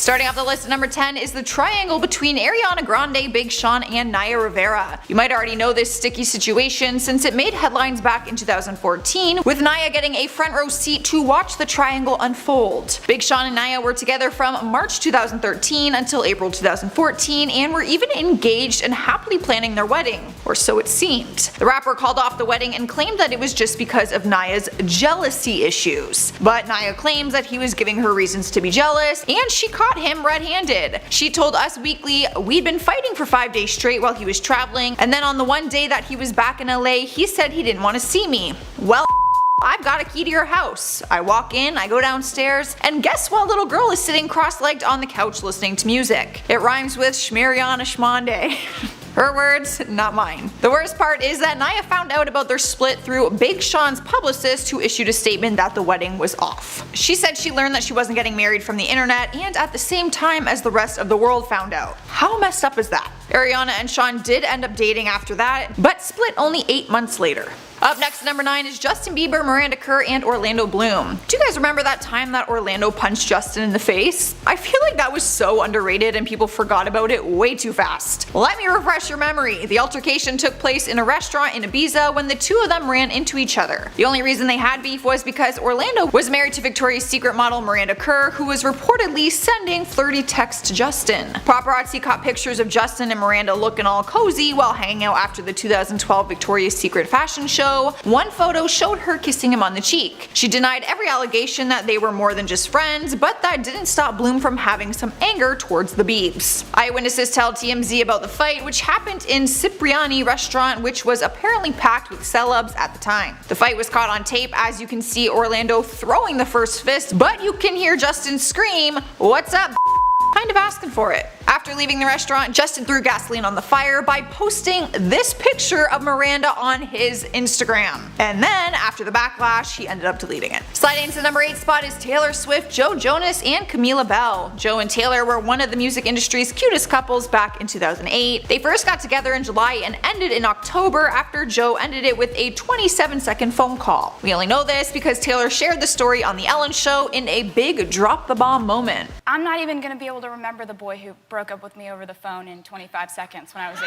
Starting off the list at number 10 is the triangle between Ariana Grande, Big Sean, and Naya Rivera. You might already know this sticky situation since it made headlines back in 2014, with Naya getting a front row seat to watch the triangle unfold. Big Sean and Naya were together from March 2013 until April 2014 and were even engaged and happily planning their wedding, or so it seemed. The rapper called off the wedding and claimed that it was just because of Naya's jealousy issues. But Naya claims that he was giving her reasons to be jealous, and she caught him red-handed. She told Us Weekly, "We'd been fighting for 5 days straight while he was traveling, and then on the one day that he was back in LA, he said he didn't want to see me. Well, I've got a key to your house. I walk in, I go downstairs, and guess what little girl is sitting cross-legged on the couch listening to music? It rhymes with Schmariana Schmonde." Her words, not mine. The worst part is that Naya found out about their split through Big Sean's publicist, who issued a statement that the wedding was off. She said she learned that she wasn't getting married from the internet and at the same time as the rest of the world found out. How messed up is that? Ariana and Sean did end up dating after that, but split only 8 months later. Up next at number 9 is Justin Bieber, Miranda Kerr, and Orlando Bloom. Do you guys remember that time that Orlando punched Justin in the face? I feel like that was so underrated and people forgot about it way too fast. Let me refresh your memory. The altercation took place in a restaurant in Ibiza when the two of them ran into each other. The only reason they had beef was because Orlando was married to Victoria's Secret model Miranda Kerr, who was reportedly sending flirty texts to Justin. Paparazzi caught pictures of Justin and Miranda looking all cozy while hanging out after the 2012 Victoria's Secret fashion show. One photo showed her kissing him on the cheek. She denied every allegation that they were more than just friends, but that didn't stop Bloom from having some anger towards the Biebs. Eyewitnesses tell TMZ about the fight, which happened in Cipriani restaurant, which was apparently packed with celebs at the time. The fight was caught on tape, as you can see Orlando throwing the first fist, but you can hear Justin scream, "What's up?" kind of asking for it. After leaving the restaurant, Justin threw gasoline on the fire by posting this picture of Miranda on his Instagram. And then, after the backlash, he ended up deleting it. Sliding into the number 8 spot is Taylor Swift, Joe Jonas, and Camila Bell. Joe and Taylor were one of the music industry's cutest couples back in 2008. They first got together in July and ended in October after Joe ended it with a 27-second phone call. We only know this because Taylor shared the story on The Ellen Show in a big drop-the-bomb moment. I'm not even going to be able to remember the boy who broke up with me over the phone in 25 seconds when I was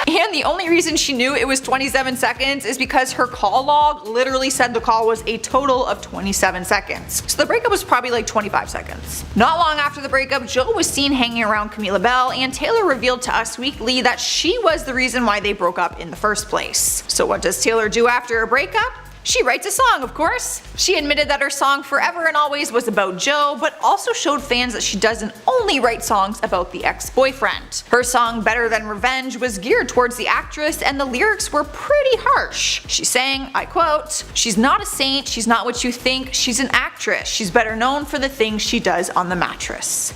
18. And the only reason she knew it was 27 seconds is because her call log literally said the call was a total of 27 seconds. So the breakup was probably like 25 seconds. Not long after the breakup, Joe was seen hanging around Camila Bell, and Taylor revealed to Us Weekly that she was the reason why they broke up in the first place. So what does Taylor do after a breakup? She writes a song, of course. She admitted that her song Forever and Always was about Joe, but also showed fans that she doesn't only write songs about the ex-boyfriend. Her song Better Than Revenge was geared towards the actress, and the lyrics were pretty harsh. She sang, I quote, "She's not a saint, she's not what you think, she's an actress. She's better known for the things she does on the mattress."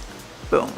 Boom.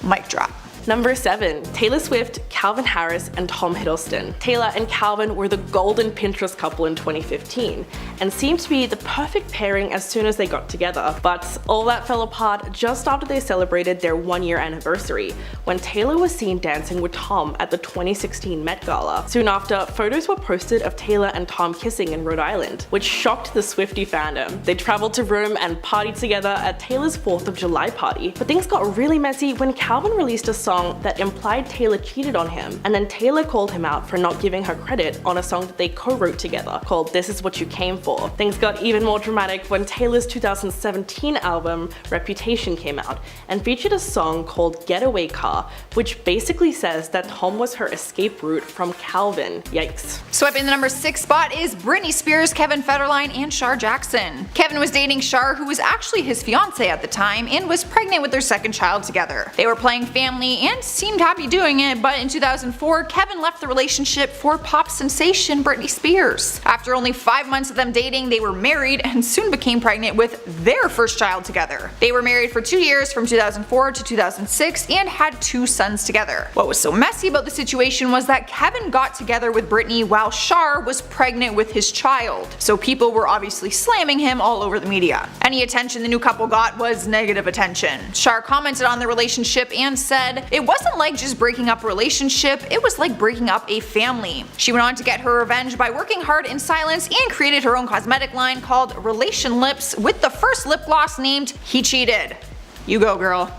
Mic drop. Number 7. Taylor Swift, Calvin Harris, and Tom Hiddleston. Taylor and Calvin were the golden Pinterest couple in 2015, and seemed to be the perfect pairing as soon as they got together. But all that fell apart just after they celebrated their 1-year anniversary, when Taylor was seen dancing with Tom at the 2016 Met Gala. Soon after, photos were posted of Taylor and Tom kissing in Rhode Island, which shocked the Swiftie fandom. They traveled to Rome and partied together at Taylor's 4th of July party, but things got really messy when Calvin released a song that implied Taylor cheated on him, and then Taylor called him out for not giving her credit on a song that they co-wrote together called This Is What You Came For. Things got even more dramatic when Taylor's 2017 album Reputation came out and featured a song called Getaway Car, which basically says that Tom was her escape route from Calvin. Yikes. Swiping the number 6 spot is Britney Spears, Kevin Federline, and Shar Jackson. Kevin was dating Shar, who was actually his fiance at the time, and was pregnant with their second child together. They were playing family and seemed happy doing it, but in 2004, Kevin left the relationship for pop sensation Britney Spears. After only 5 months of them dating, they were married and soon became pregnant with their first child together. They were married for 2 years from 2004 to 2006 and had 2 sons together. What was so messy about the situation was that Kevin got together with Britney while Shar was pregnant with his child, so people were obviously slamming him all over the media. Any attention the new couple got was negative attention. Shar commented on the relationship and said, It wasn't like just breaking up a relationship, it was like breaking up a family. She went on to get her revenge by working hard in silence and created her own cosmetic line called Relation Lips with the first lip gloss named He Cheated. You go, girl.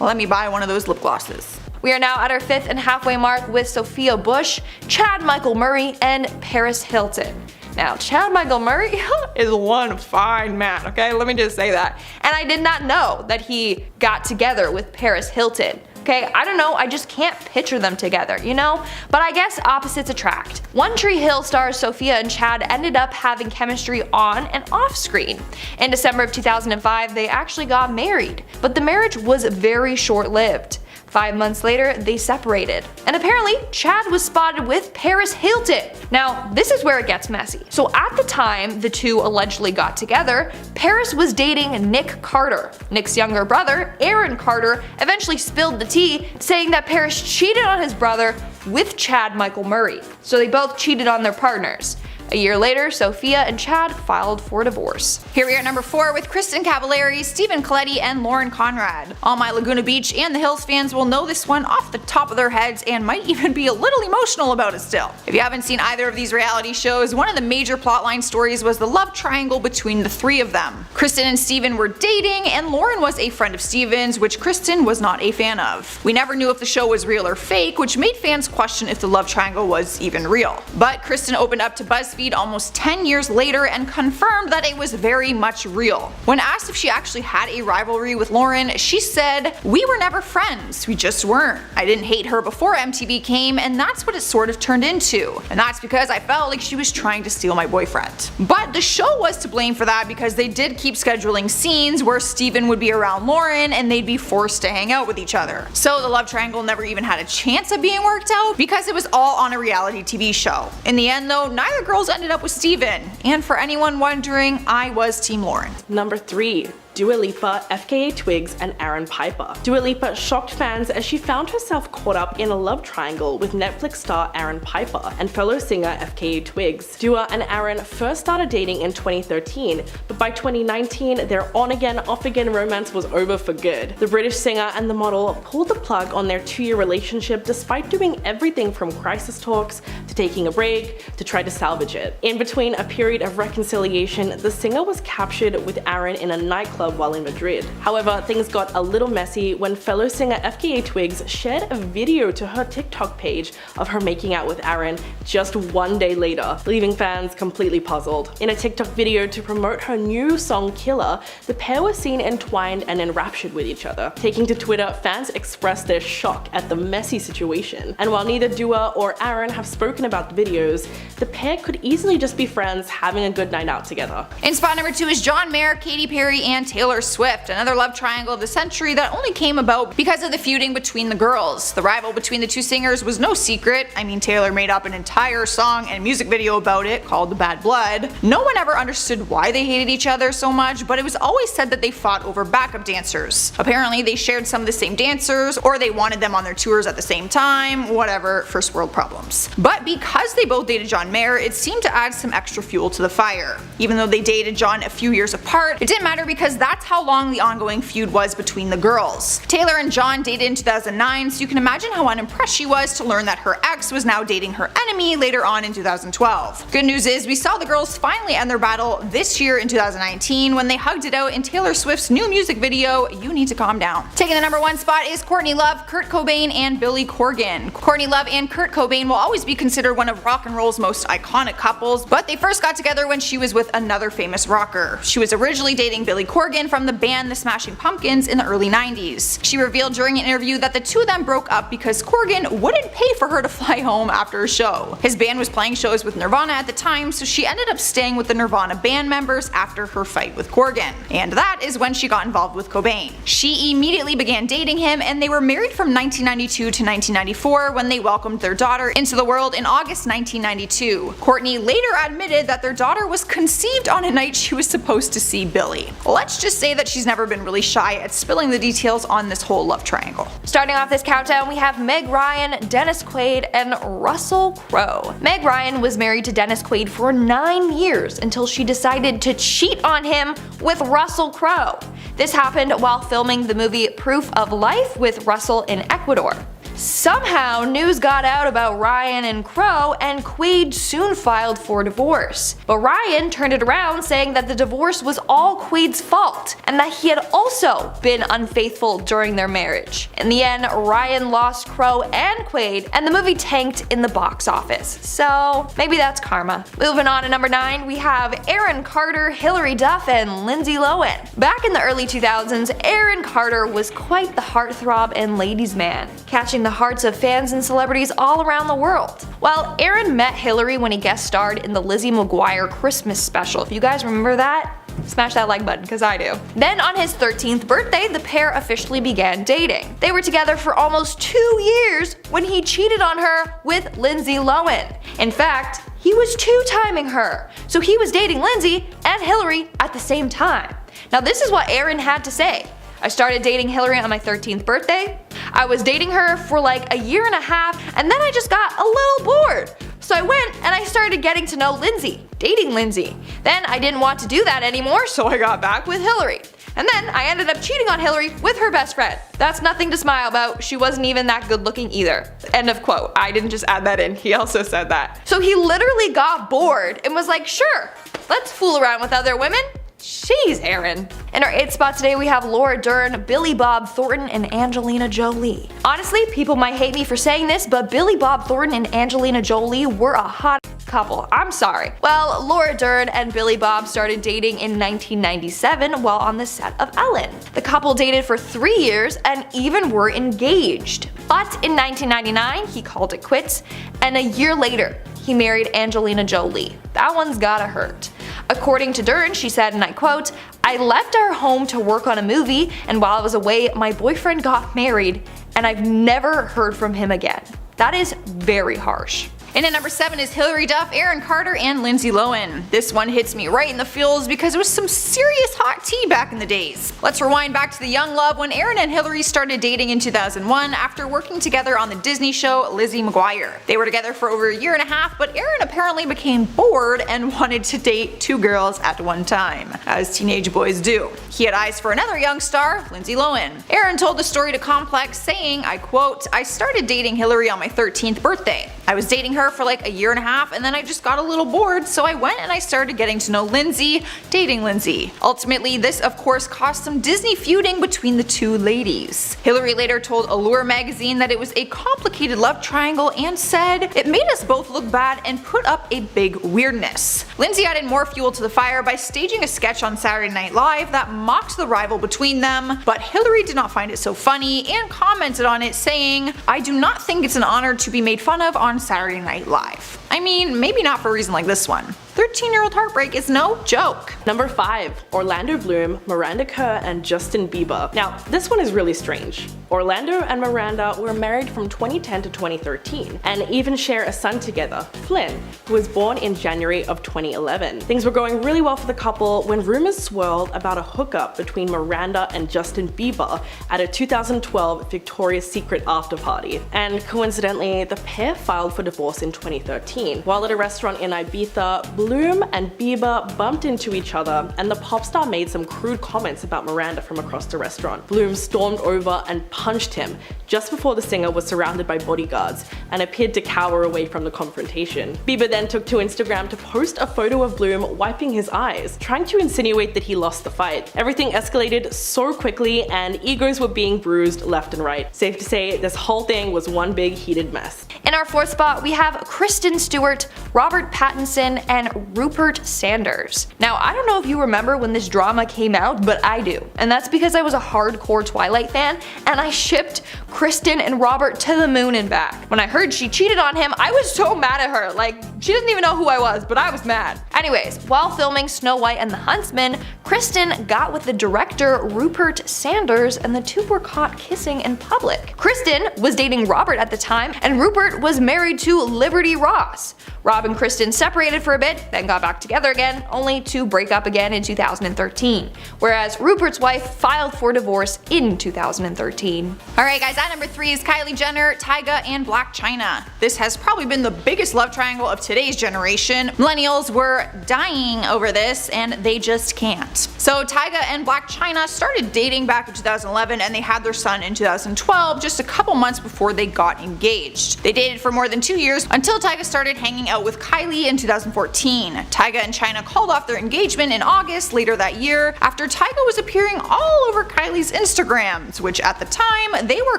Let me buy one of those lip glosses. We are now at our 5th and halfway mark with Sophia Bush, Chad Michael Murray, and Paris Hilton. Now, Chad Michael Murray is one fine man, okay? Let me just say that. And I did not know that he got together with Paris Hilton. Okay, I don't know, I just can't picture them together, you know? But I guess opposites attract. One Tree Hill stars Sophia and Chad ended up having chemistry on and off screen. In December of 2005, they actually got married, but the marriage was very short-lived. 5 months later, they separated. And apparently, Chad was spotted with Paris Hilton. Now, this is where it gets messy. So at the time the two allegedly got together, Paris was dating Nick Carter. Nick's younger brother, Aaron Carter, eventually spilled the tea, saying that Paris cheated on his brother with Chad Michael Murray. So they both cheated on their partners. A year later, Sophia and Chad filed for divorce. Here we are at number 4 with Kristen Cavallari, Stephen Colletti, and Lauren Conrad. All my Laguna Beach and the Hills fans will know this one off the top of their heads and might even be a little emotional about it still. If you haven't seen either of these reality shows, one of the major plotline stories was the love triangle between the three of them. Kristen and Stephen were dating, and Lauren was a friend of Stephen's, which Kristen was not a fan of. We never knew if the show was real or fake, which made fans question if the love triangle was even real. But Kristen opened up to BuzzFeed almost 10 years later and confirmed that it was very much real. When asked if she actually had a rivalry with Lauren, she said, "We were never friends, we just weren't. I didn't hate her before MTV came, and that's what it sort of turned into. And that's because I felt like she was trying to steal my boyfriend." But the show was to blame for that because they did keep scheduling scenes where Stephen would be around Lauren and they'd be forced to hang out with each other. So the love triangle never even had a chance of being worked out because it was all on a reality TV show. In the end though, neither girls ended up with Stephen, and for anyone wondering, I was Team Lauren. Number 3. Dua Lipa, FKA Twigs, and Aaron Piper. Dua Lipa shocked fans as she found herself caught up in a love triangle with Netflix star Aaron Piper and fellow singer FKA Twigs. Dua and Aaron first started dating in 2013, but by 2019 their on-again, off-again romance was over for good. The British singer and the model pulled the plug on their 2-year relationship despite doing everything from crisis talks to taking a break to try to salvage it. In between a period of reconciliation, the singer was captured with Aaron in a nightclub while in Madrid. However, things got a little messy when fellow singer FKA Twigs shared a video to her TikTok page of her making out with Aaron just 1 day later, leaving fans completely puzzled. In a TikTok video to promote her new song Killer, the pair were seen entwined and enraptured with each other. Taking to Twitter, fans expressed their shock at the messy situation. And while neither Dua or Aaron have spoken about the videos, the pair could easily just be friends having a good night out together. In spot number 2 is John Mayer, Katy Perry, and Taylor Swift, another love triangle of the century that only came about because of the feuding between the girls. The rival between the two singers was no secret. I mean, Taylor made up an entire song and music video about it called The Bad Blood. No one ever understood why they hated each other so much, but it was always said that they fought over backup dancers. Apparently they shared some of the same dancers, or they wanted them on their tours at the same time, whatever, first world problems. But because they both dated John Mayer, it seemed to add some extra fuel to the fire. Even though they dated John a few years apart, it didn't matter because that's how long the ongoing feud was between the girls. Taylor and John dated in 2009, so you can imagine how unimpressed she was to learn that her ex was now dating her enemy later on in 2012. Good news is we saw the girls finally end their battle this year in 2019 when they hugged it out in Taylor Swift's new music video, You Need to Calm Down. Taking the number 1 spot is Courtney Love, Kurt Cobain, and Billy Corgan. Courtney Love and Kurt Cobain will always be considered one of rock and roll's most iconic couples, but they first got together when she was with another famous rocker. She was originally dating Billy Corgan from the band The Smashing Pumpkins in the early 90s. She revealed during an interview that the two of them broke up because Corgan wouldn't pay for her to fly home after a show. His band was playing shows with Nirvana at the time, so she ended up staying with the Nirvana band members after her fight with Corgan. And that is when she got involved with Cobain. She immediately began dating him, and they were married from 1992 to 1994 when they welcomed their daughter into the world in August 1992. Courtney later admitted that their daughter was conceived on a night she was supposed to see Billy. Let's just say that she's never been really shy at spilling the details on this whole love triangle. Starting off this countdown, we have Meg Ryan, Dennis Quaid, and Russell Crowe. Meg Ryan was married to Dennis Quaid for 9 years until she decided to cheat on him with Russell Crowe. This happened while filming the movie Proof of Life with Russell in Ecuador. Somehow, news got out about Ryan and Crow, and Quaid soon filed for divorce. But Ryan turned it around, saying that the divorce was all Quaid's fault, and that he had also been unfaithful during their marriage. In the end, Ryan lost Crow and Quaid, and the movie tanked in the box office. So maybe that's karma. Moving on to number 9, we have Aaron Carter, Hilary Duff, and Lindsay Lohan. Back in the early 2000s, Aaron Carter was quite the heartthrob and ladies' man, catching the hearts of fans and celebrities all around the world. Well, Aaron met Hilary when he guest starred in the Lizzie McGuire Christmas special. If you guys remember that, smash that like button, cause I do. Then on his 13th birthday, the pair officially began dating. They were together for almost 2 years when he cheated on her with Lindsay Lohan. In fact, he was two-timing her, so he was dating Lindsay and Hilary at the same time. Now this is what Aaron had to say. I started dating Hilary on my 13th birthday. I was dating her for like a year and a half, and then I just got a little bored. So I went and I started getting to know Lindsay, dating Lindsay. Then I didn't want to do that anymore, so I got back with Hilary. And then I ended up cheating on Hilary with her best friend. That's nothing to smile about, she wasn't even that good looking either. End of quote. I didn't just add that in, he also said that. So he literally got bored and was like, sure, let's fool around with other women. Jeez, Aaron. In our 8th spot today, we have Laura Dern, Billy Bob Thornton, and Angelina Jolie. Honestly, people might hate me for saying this, but Billy Bob Thornton and Angelina Jolie were a hot couple. I'm sorry. Well, Laura Dern and Billy Bob started dating in 1997 while on the set of Ellen. The couple dated for 3 years and even were engaged. But in 1999, he called it quits, and a year later, he married Angelina Jolie. That one's gotta hurt. According to Dern, she said, and I quote, "I left our home to work on a movie, and while I was away, my boyfriend got married, and I've never heard from him again." That is very harsh. And at number 7 is Hilary Duff, Aaron Carter, and Lindsay Lohan. This one hits me right in the feels because it was some serious hot tea back in the days. Let's rewind back to the young love when Aaron and Hilary started dating in 2001 after working together on the Disney show Lizzie McGuire. They were together for over a year and a half, but Aaron apparently became bored and wanted to date 2 girls at one time, as teenage boys do. He had eyes for another young star, Lindsay Lohan. Aaron told the story to Complex saying, I quote, "I started dating Hilary on my 13th birthday. I was dating her for like a year and a half, and then I just got a little bored, so I went and I started getting to know Lindsay, dating Lindsay. Ultimately, this of course caused some Disney feuding between the 2 ladies. Hilary later told Allure magazine that it was a complicated love triangle and said, "It made us both look bad and put up a big weirdness." Lindsay added more fuel to the fire by staging a sketch on Saturday Night Live that mocked the rival between them, but Hilary did not find it so funny and commented on it saying, "I do not think it's an honor to be made fun of on Saturday Night Live." I mean, maybe not for a reason like this one. 13-year-old heartbreak is no joke. Number 5. Orlando Bloom, Miranda Kerr, and Justin Bieber. Now, this one is really strange. Orlando and Miranda were married from 2010 to 2013, and even share a son together, Flynn, who was born in January of 2011. Things were going really well for the couple when rumors swirled about a hookup between Miranda and Justin Bieber at a 2012 Victoria's Secret after party. And coincidentally, the pair filed for divorce in 2013. While at a restaurant in Ibiza, Bloom and Bieber bumped into each other, and the pop star made some crude comments about Miranda from across the restaurant. Bloom stormed over and punched him just before the singer was surrounded by bodyguards and appeared to cower away from the confrontation. Bieber then took to Instagram to post a photo of Bloom wiping his eyes, trying to insinuate that he lost the fight. Everything escalated so quickly and egos were being bruised left and right. Safe to say, this whole thing was one big heated mess. In our 4th spot, we have Kristen Stewart, Robert Pattinson, and Rupert Sanders. Now, I don't know if you remember when this drama came out, but I do. And that's because I was a hardcore Twilight fan, and I shipped Kristen and Robert to the moon and back. When I heard she cheated on him, I was so mad at her. Like, she doesn't even know who I was, but I was mad. Anyways, while filming Snow White and the Huntsman, Kristen got with the director Rupert Sanders, and the 2 were caught kissing in public. Kristen was dating Robert at the time, and Rupert was married to Liberty Ross. Ross. Rob and Kristen separated for a bit, then got back together again, only to break up again in 2013, whereas Rupert's wife filed for divorce in 2013. Alright guys, at number 3 is Kylie Jenner, Tyga, and Blac Chyna. This has probably been the biggest love triangle of today's generation. Millennials were dying over this, and they just can't. So Tyga and Blac Chyna started dating back in 2011, and they had their son in 2012, just a couple months before they got engaged. They dated for more than 2 years until Tyga started hanging out with Kylie in 2014. Tyga and Chyna called off their engagement in August later that year after Tyga was appearing all over Kylie's Instagrams, which at the time they were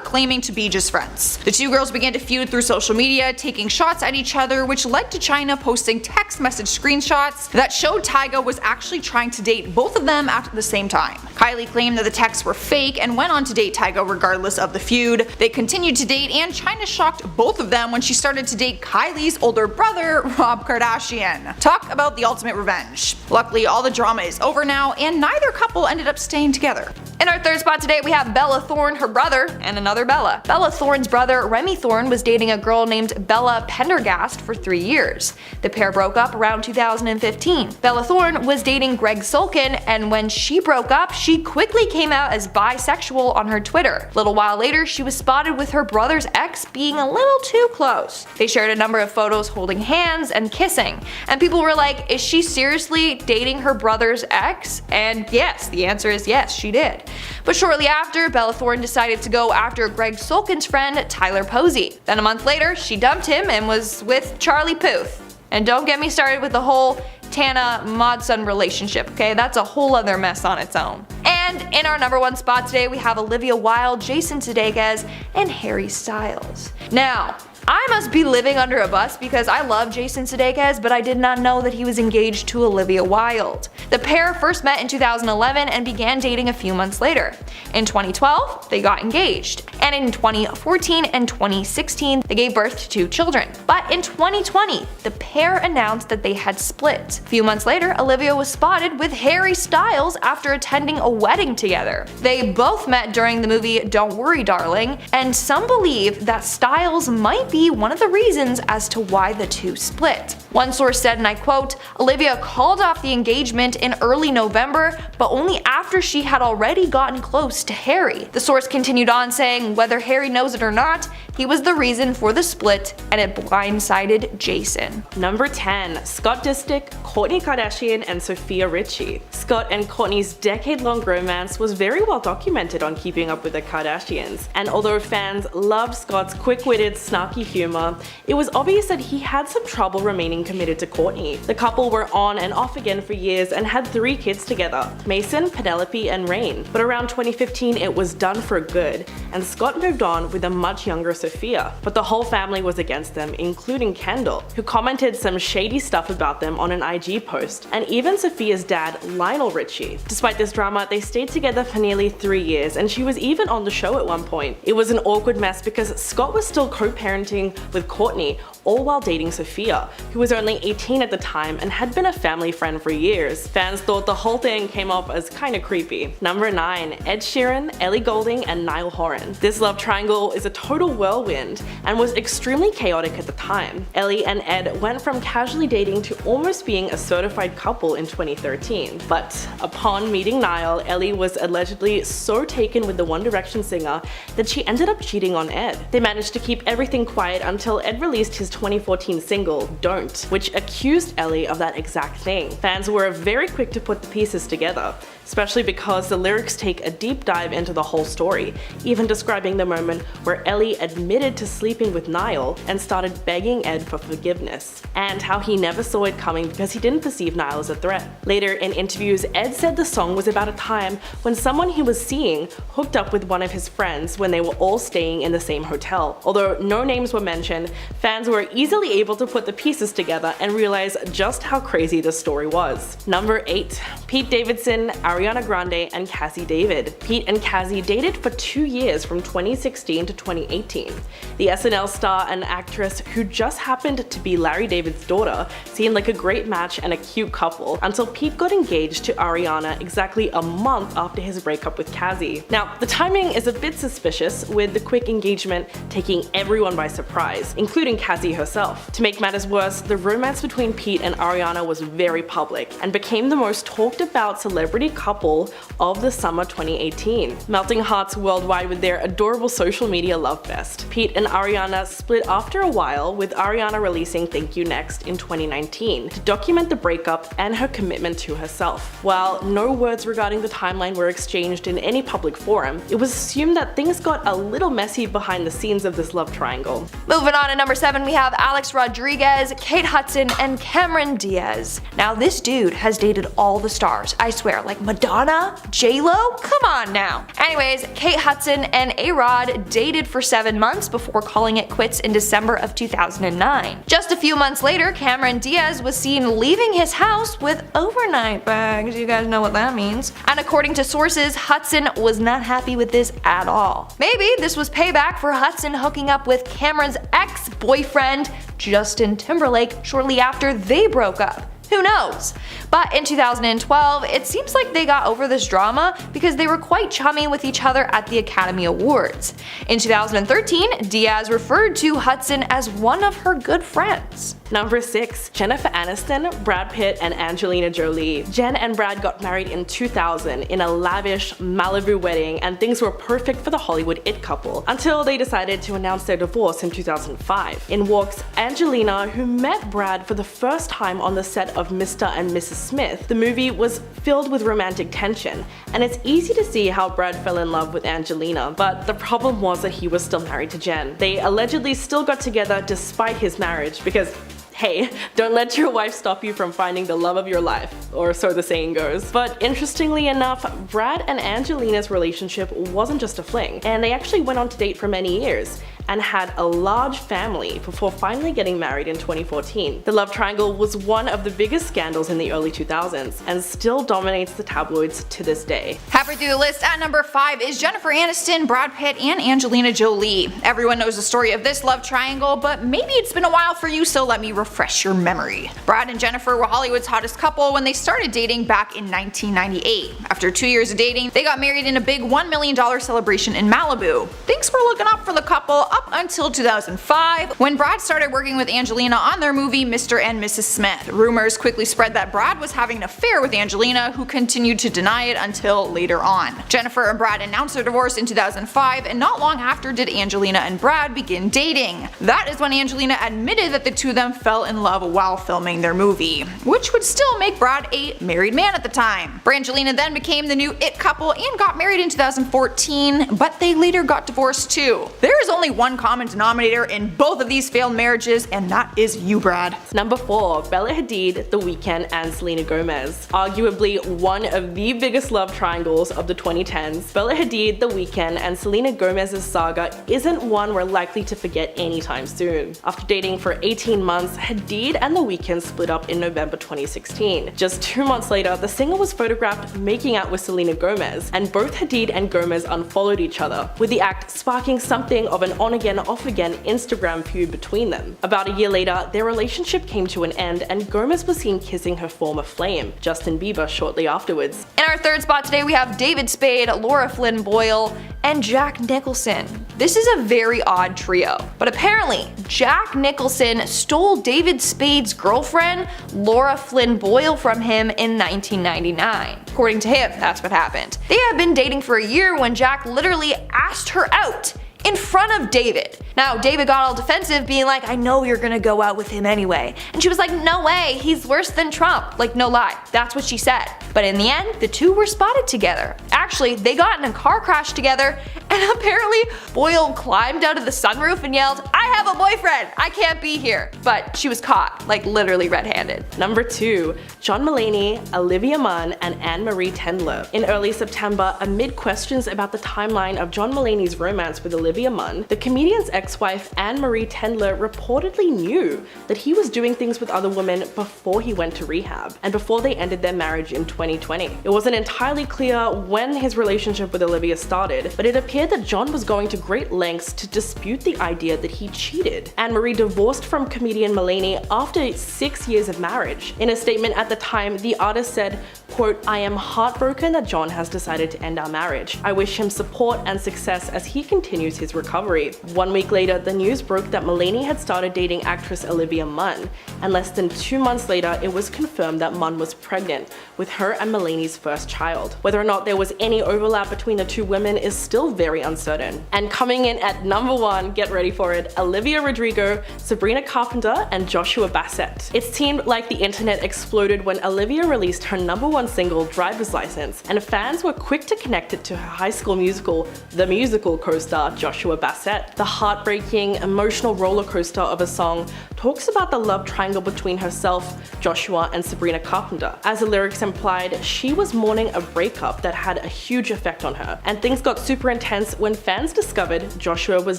claiming to be just friends. The two girls began to feud through social media, taking shots at each other, which led to Chyna posting text message screenshots that showed Tyga was actually trying to date both of them at the same time. Kylie claimed that the texts were fake and went on to date Tyga regardless of the feud. They continued to date, and Chyna shocked both of them when she started to date Kylie's older brother, Rob Kardashian. Talk about the ultimate revenge. Luckily, all the drama is over now, and neither couple ended up staying together. In our third spot today, we have Bella Thorne, her brother, and another Bella. Bella Thorne's brother, Remy Thorne, was dating a girl named Bella Pendergast for 3 years. The pair broke up around 2015. Bella Thorne was dating Greg Sulkin, and when she broke up, she quickly came out as bisexual on her Twitter. A little while later, she was spotted with her brother's ex being a little too close. They shared a number of photos holding hands and kissing, and people were like, is she seriously dating her brother's ex? And yes, the answer is yes, she did. But shortly after, Bella Thorne decided to go after Greg Sulkin's friend, Tyler Posey. Then a month later, she dumped him and was with Charlie Puth. And don't get me started with the whole Tana Modson relationship, okay? That's a whole other mess on its own. And in our number 1 spot today, we have Olivia Wilde, Jason Sudeikis, and Harry Styles. Now, I must be living under a bus because I love Jason Sudeikis, but I did not know that he was engaged to Olivia Wilde. The pair first met in 2011 and began dating a few months later. In 2012, they got engaged, and in 2014 and 2016, they gave birth to 2 children. But in 2020, the pair announced that they had split. A few months later, Olivia was spotted with Harry Styles after attending a wedding together. They both met during the movie Don't Worry Darling, and some believe that Styles might be one of the reasons as to why the two split. One source said, and I quote, Olivia called off the engagement in early November, but only after she had already gotten close to Harry. The source continued on saying whether Harry knows it or not, he was the reason for the split, and it blindsided Jason. Number 10. Scott Disick, Kourtney Kardashian, and Sofia Richie. Scott and Kourtney's decade-long romance was very well documented on Keeping Up with the Kardashians, and although fans loved Scott's quick-witted, snarky humor, it was obvious that he had some trouble remaining committed to Kourtney. The couple were on and off again for years and had 3 kids together, Mason, Penelope, and Rain. But around 2015 it was done for good, and Scott moved on with a much younger Sofia. But the whole family was against them, including Kendall, who commented some shady stuff about them on an IG post, and even Sophia's dad, Lionel Richie. Despite this drama, they stayed together for nearly 3 years, and she was even on the show at one point. It was an awkward mess because Scott was still co-parenting with Kourtney, all while dating Sofia, who was only 18 at the time and had been a family friend for years. Fans thought the whole thing came off as kinda creepy. Number 9. Ed Sheeran, Ellie Goulding, and Niall Horan. This love triangle is a total whirlwind and was extremely chaotic at the time. Ellie and Ed went from casually dating to almost being a certified couple in 2013. But upon meeting Niall, Ellie was allegedly so taken with the One Direction singer that she ended up cheating on Ed. They managed to keep everything quiet until Ed released his 2014 single, Don't, which accused Ellie of that exact thing. Fans were very quick to put the pieces together, especially because the lyrics take a deep dive into the whole story, even describing the moment where Ellie admitted to sleeping with Niall and started begging Ed for forgiveness, and how he never saw it coming because he didn't perceive Niall as a threat. Later in interviews, Ed said the song was about a time when someone he was seeing hooked up with one of his friends when they were all staying in the same hotel. Although no names were mentioned, fans were easily able to put the pieces together and realize just how crazy this story was. Number 8. Pete Davidson, Ariana Grande, and Cassie David. Pete and Cassie dated for 2 years from 2016 to 2018. The SNL star and actress, who just happened to be Larry David's daughter, seemed like a great match and a cute couple until Pete got engaged to Ariana exactly a month after his breakup with Cassie. Now, the timing is a bit suspicious, with the quick engagement taking everyone by surprise. surprise, including Cassie herself. To make matters worse, the romance between Pete and Ariana was very public and became the most talked about celebrity couple of the summer 2018, melting hearts worldwide with their adorable social media love fest. Pete and Ariana split after a while, with Ariana releasing Thank You Next in 2019 to document the breakup and her commitment to herself. While no words regarding the timeline were exchanged in any public forum, it was assumed that things got a little messy behind the scenes of this love triangle. Moving on to number 7, we have Alex Rodriguez, Kate Hudson, and Cameron Diaz. Now this dude has dated all the stars, I swear, like Madonna, J-Lo, come on now. Anyways, Kate Hudson and A-Rod dated for 7 months before calling it quits in December of 2009. Just a few months later, Cameron Diaz was seen leaving his house with overnight bags. You guys know what that means. And according to sources, Hudson was not happy with this at all. Maybe this was payback for Hudson hooking up with Cameron's ex-boyfriend, Justin Timberlake, shortly after they broke up. Who knows? But in 2012, it seems like they got over this drama because they were quite chummy with each other at the Academy Awards. In 2013, Diaz referred to Hudson as one of her good friends. Number 6. Jennifer Aniston, Brad Pitt, and Angelina Jolie. Jen and Brad got married in 2000 in a lavish Malibu wedding, and things were perfect for the Hollywood it couple until they decided to announce their divorce in 2005. In walks Angelina, who met Brad for the first time on the set of Mr. and Mrs. Smith. The movie was filled with romantic tension, and it's easy to see how Brad fell in love with Angelina, but the problem was that he was still married to Jen. They allegedly still got together despite his marriage because, hey, don't let your wife stop you from finding the love of your life, or so the saying goes. But interestingly enough, Brad and Angelina's relationship wasn't just a fling, and they actually went on to date for many years and had a large family before finally getting married in 2014. The love triangle was one of the biggest scandals in the early 2000s and still dominates the tabloids to this day. Halfway through the list at number 5 is Jennifer Aniston, Brad Pitt, and Angelina Jolie. Everyone knows the story of this love triangle, but maybe it's been a while for you, so let me refresh your memory. Brad and Jennifer were Hollywood's hottest couple when they started dating back in 1998. After 2 years of dating, they got married in a big $1 million celebration in Malibu. Things were looking up for the couple up until 2005, when Brad started working with Angelina on their movie Mr. and Mrs. Smith. Rumors quickly spread that Brad was having an affair with Angelina, who continued to deny it until later on. Jennifer and Brad announced their divorce in 2005, and not long after did Angelina and Brad begin dating. That is when Angelina admitted that the two of them fell in love while filming their movie, which would still make Brad a married man at the time. Brangelina then became the new it couple and got married in 2014, but they later got divorced too. There is only one common denominator in both of these failed marriages, and that is you, Brad. Number 4. Bella Hadid, The Weeknd, and Selena Gomez. Arguably one of the biggest love triangles of the 2010s, Bella Hadid, The Weeknd, and Selena Gomez's saga isn't one we're likely to forget anytime soon. After dating for 18 months, Hadid and The Weeknd split up in November 2016. Just 2 months later, the singer was photographed making out with Selena Gomez, and both Hadid and Gomez unfollowed each other, with the act sparking something of an on-again, off-again Instagram feud between them. About a year later, their relationship came to an end, and Gomez was seen kissing her former flame, Justin Bieber, shortly afterwards. In our third spot today, we have David Spade, Laura Flynn Boyle, and Jack Nicholson. This is a very odd trio, but apparently Jack Nicholson stole David Spade's girlfriend, Laura Flynn Boyle, from him in 1999. According to him, that's what happened. They had been dating for a year when Jack literally asked her out in front of David. Now, David got all defensive, being like, I know you're gonna go out with him anyway. And she was like, no way, he's worse than Trump. Like, no lie, that's what she said. But in the end, the two were spotted together. Actually, they got in a car crash together, and apparently Boyle climbed out of the sunroof and yelled, I have a boyfriend, I can't be here. But she was caught, like literally red-handed. Number 2. John Mulaney, Olivia Munn, and Anne-Marie Tendler. In early September, amid questions about the timeline of John Mulaney's romance with Olivia Munn, the comedian's ex-wife Anne-Marie Tendler reportedly knew that he was doing things with other women before he went to rehab, and before they ended their marriage in 2020. It wasn't entirely clear when his relationship with Olivia started, but it appeared appeared that John was going to great lengths to dispute the idea that he cheated. Anne-Marie divorced from comedian Mulaney after 6 years of marriage. In a statement at the time, the artist said, quote, "I am heartbroken that John has decided to end our marriage. I wish him support and success as he continues his recovery." 1 week later, the news broke that Mulaney had started dating actress Olivia Munn, and less than 2 months later, it was confirmed that Munn was pregnant with her and Mulaney's first child. Whether or not there was any overlap between the two women is still very uncertain. And coming in at number 1, get ready for it, Olivia Rodrigo, Sabrina Carpenter, and Joshua Bassett. It seemed like the internet exploded when Olivia released her number 1 single, Driver's License, and fans were quick to connect it to her High School Musical, the musical co-star Joshua Bassett. The heartbreaking, emotional roller coaster of a song talks about the love triangle between herself, Joshua, and Sabrina Carpenter. As the lyrics implied, she was mourning a breakup that had a huge effect on her, and things got super intense when fans discovered Joshua was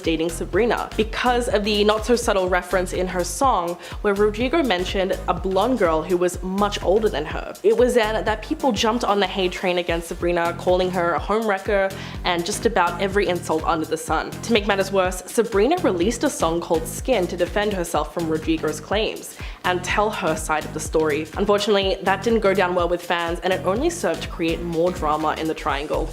dating Sabrina because of the not-so-subtle reference in her song where Rodrigo mentioned a blonde girl who was much older than her. It was then that people jumped on the hate train against Sabrina, calling her a homewrecker and just about every insult under the sun. To make matters worse, Sabrina released a song called Skin to defend herself from Rodrigo's claims and tell her side of the story. Unfortunately, that didn't go down well with fans, and it only served to create more drama in the triangle.